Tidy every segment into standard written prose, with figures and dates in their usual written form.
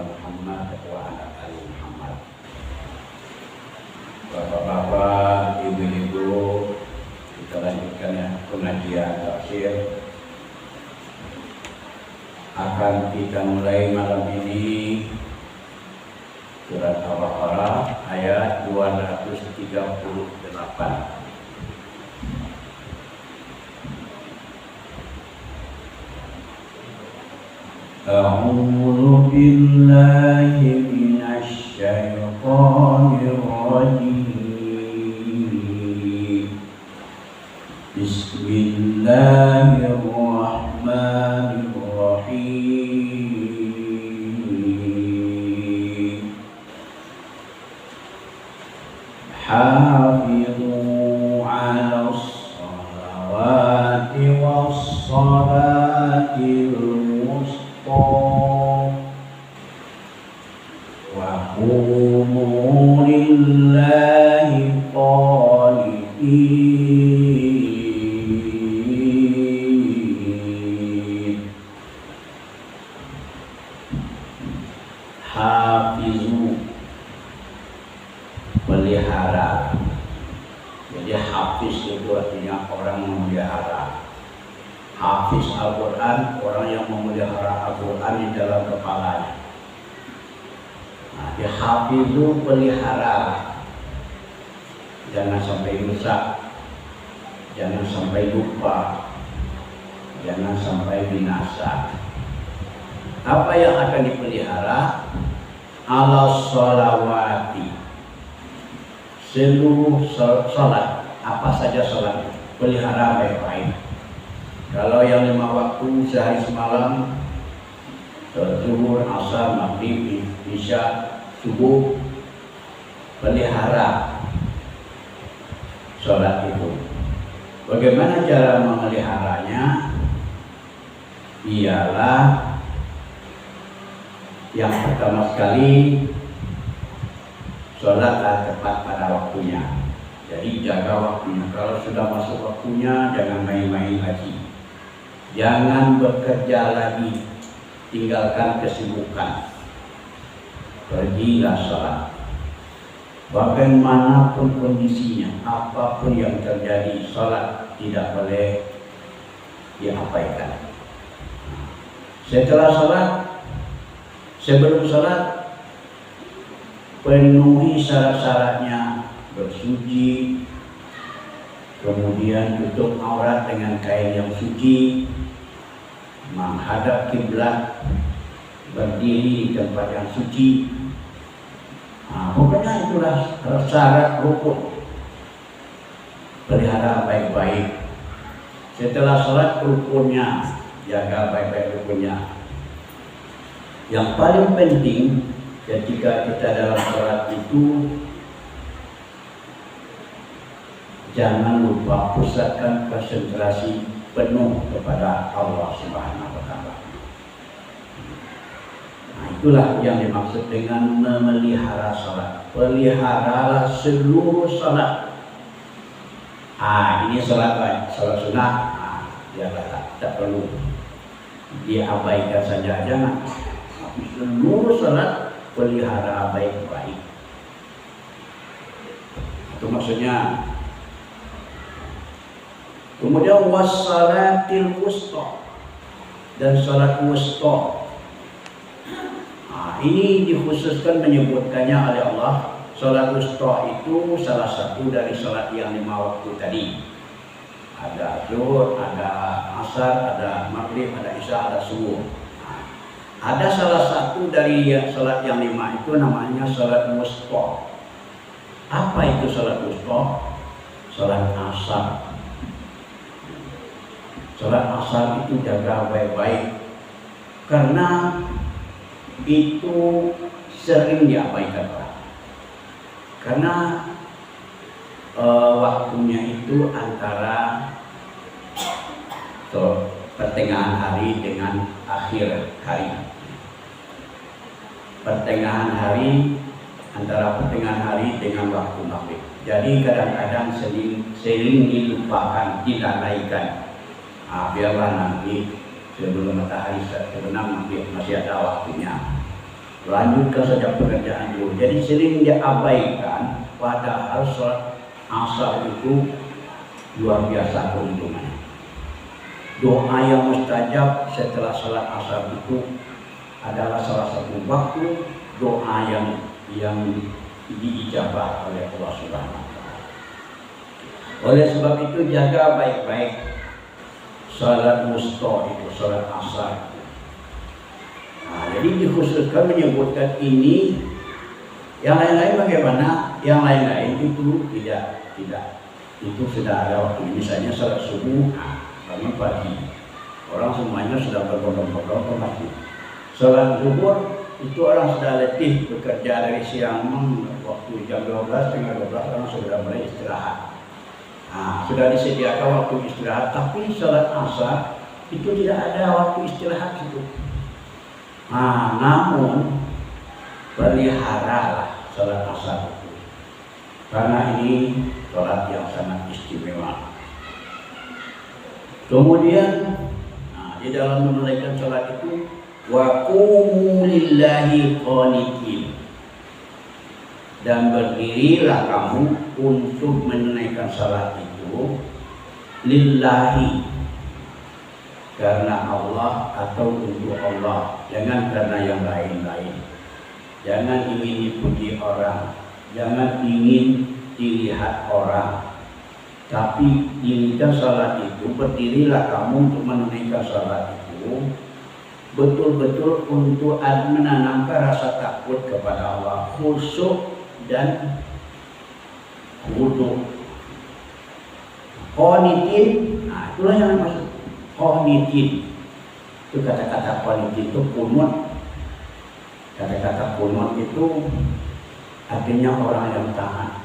Muhammad wa ala ali Muhammad. Bapak-bapak, ibu-ibu, kita lanjutkan ya pengajian tafsir. Akan kita mulai malam ini surat Al-Baqarah ayat 238. A'udzu billahi minasy syaithanir rajim. Bismillahirrahmanirrahim. Hafizu 'alas salawati was salatil wa qumu lillahi qanitin. Hafizu, pelihara. Jadi hafiz itu artinya orang memelihara. Hafiz Al-Quran, orang yang memelihara Al-Quran di dalam kepalanya. Nah, dia hafiz itu pelihara. Jangan sampai rusak, jangan sampai lupa, jangan sampai binasa. Apa yang akan dipelihara? Ala sholawati, seluruh sholat. Apa saja sholat, pelihara baik-baik. Kalau yang 5 waktu sehari semalam, zuhur, asar, maghrib, isya, subuh, pelihara sholat itu. Bagaimana cara memeliharanya? Ialah yang pertama sekali, sholatlah tepat pada waktunya. Jadi jaga waktunya. Kalau sudah masuk waktunya, jangan main-main lagi. Jangan bekerja lagi, tinggalkan kesibukan. Pergilah sholat. Bagaimanapun kondisinya, apapun yang terjadi, sholat tidak boleh diabaikan. Setelah sholat, sebelum sholat, penuhi syarat-syaratnya, bersuci, kemudian tutup aurat dengan kain yang suci, menghadap kiblat, berdiri di tempat yang suci. Nah, pokoknya itulah syarat rukun. Pelihara baik-baik. Setelah sholat, rukunnya, jaga baik-baik rukunnya. Yang paling penting ketika kita dalam sholat itu, jangan lupa pusatkan konsentrasi penuh kepada Allah Subhanahu wa Ta'ala. Nah, itulah yang dimaksud dengan memelihara sholat. Peliharalah seluruh sholat. Ini sholat baik, sholat sunnah. Tak perlu diabaikan saja, jangan. Tapi seluruh sholat pelihara baik-baik. Itu maksudnya. Kemudian wassalatil wusta, dan salat wusta. Ini dikhususkan menyebutkannya oleh Allah. Salat wusta itu salah satu dari salat yang 5 waktu tadi. Ada zuhur, ada asar, ada maghrib, ada isya, ada subuh. Ada salah satu dari salat yang 5 itu namanya salat wusta. Apa itu salat wusta? Salat asar. Salat asar itu jaga baik-baik, karena itu sering diabaikan orang. Karena waktunya itu antara pertengahan hari dengan akhir hari. Pertengahan hari, antara pertengahan hari dengan waktu maghrib. Jadi kadang-kadang sering dilupakan, dilalaikan. Biarlah nanti sebelum matahari terbenam, masih ada waktunya. lanjutkan saja pekerjaan dulu. Jadi sering dia abaikan, padahal sholat asar itu luar biasa keuntungannya. Doa yang mustajab setelah sholat asar itu adalah salah satu waktu doa yang diijabah oleh Allah Subhanahu wa Ta'ala. Oleh sebab itu jaga baik-baik salat wusta itu, salat asar. Nah, jadi dikhususkan menyebutkan ini. Yang lain-lain bagaimana? Yang lain-lain itu tidak. Itu sudah ada waktu. Misalnya salat subuh, karena pagi orang semuanya sudah berbondong-bondong ke masjid. Salat zuhur itu orang sudah letih bekerja dari siang, waktu jam 12, setengah 12 orang sudah mulai istirahat. Nah, sudah disediakan waktu istirahat, tapi salat asar itu tidak ada waktu istirahat itu. Nah, namun peliharalah salat asar itu, karena ini salat yang sangat istimewa. Kemudian, di dalam menunaikan salat itu, wa qumu lillahi qanitin, dan berdirilah kamu untuk menunaikan salat itu lillahi, karena Allah atau untuk Allah, jangan karena yang lain-lain. Jangan ingin dipuji orang, jangan ingin dilihat orang, tapi dirikan salat itu, berdirilah kamu untuk menunaikan salat itu betul-betul untuk menanamkan rasa takut kepada Allah, khusyuk dan khudu. Qanitin, nah itulah yang maksud qanitin. Itu kata-kata qanitin itu kunut. Kata-kata kunut itu artinya orang yang taat.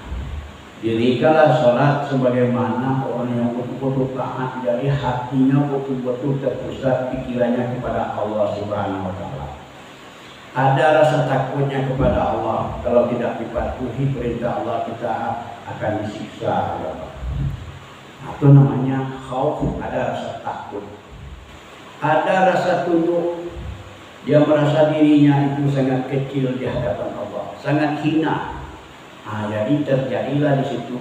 Dirikanlah sholat sebagaimana orang yang betul-betul taat, dari hatinya betul-betul terpusat pikirannya kepada Allah Subhanahu wa Ta'ala. Ada rasa takutnya kepada Allah. Kalau tidak dipatuhi perintah Allah, kita akan disiksa. Itu namanya khauf, ada rasa takut. Ada rasa tunduk. Dia merasa dirinya itu sangat kecil di hadapan Allah, sangat hina. Nah, jadi terjadilah di situ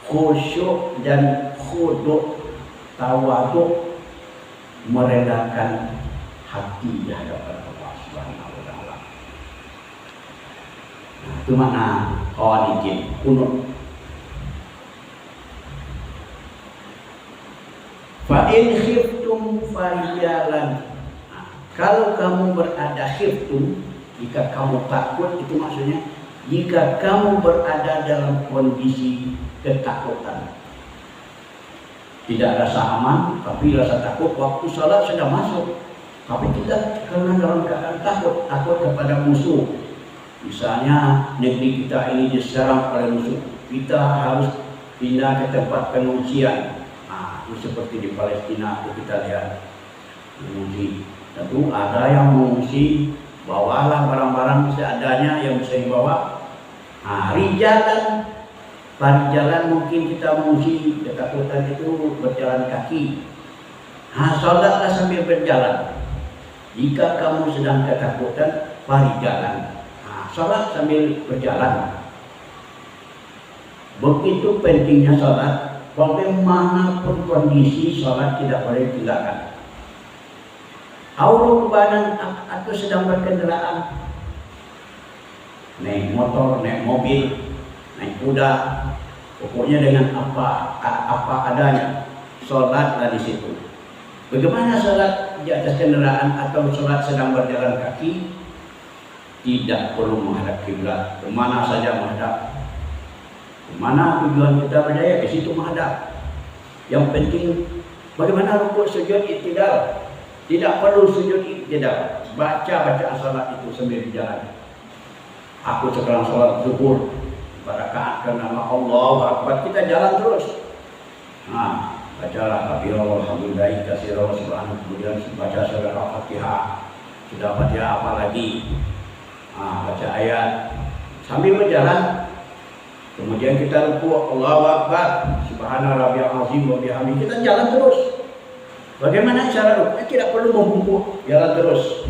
khusyuk dan khudu, tawaduk, merendahkan hati di hadapan Allah Subhanahu wa Ta'ala. Nah, itu makna qanitin, kunut. Fa in khiftum farijalan. Kalau kamu berada khiftum, jika kamu takut, itu maksudnya jika kamu berada dalam kondisi ketakutan, tidak rasa aman, tapi rasa takut, waktu sholat sudah masuk, tapi tidak, karena dalam keadaan takut kepada musuh. Misalnya negeri kita ini diserang oleh musuh, kita harus pindah ke tempat pengungsian. Nah, itu seperti di Palestina itu kita lihat mengungsi. Tentu ada yang mengungsi, bawalah barang-barang seadanya yang bisa dibawa. Nah, rijalan, parijalan mungkin kita mengungsi, ketakutan itu berjalan kaki. Nah, sholatlah sambil berjalan. Jika kamu sedang ketakutan, parijalan. Nah, sholat sambil berjalan. Begitu pentingnya sholat, bagaimanapun kondisi sholat tidak boleh ditinggalkan. Auru kebanan atau sedang berkendaraan, naik motor, naik mobil, naik kuda, pokoknya dengan apa adanya, sholatlah di situ. Bagaimana sholat di atas kendaraan atau sholat sedang berjalan kaki? Tidak perlu menghadap kiblat, kemana saja menghadap. Kemana tujuan kita berdaya, ke situ menghadap. Yang penting bagaimana rukuk, sujud, i'tidal. Tidak perlu sujud i'tidal. Baca bacaan salat itu sambil berjalan. Aku sekarang salat zuhur, barakaatkan nama Allah Akbar, kita jalan terus. Nah, bacalah kabirah alhamdulillah katsira subhanahu, kemudian baca surah Al-Fatihah. Sudah Fatihah apa lagi? Nah, baca ayat sambil berjalan. Kemudian kita rukuk, Allahu Akbar, subhana rabbiyal azim wa bihamdihi. Kita jalan terus. Bagaimana cara rukuk? Tidak perlu membungkuk, jalan terus.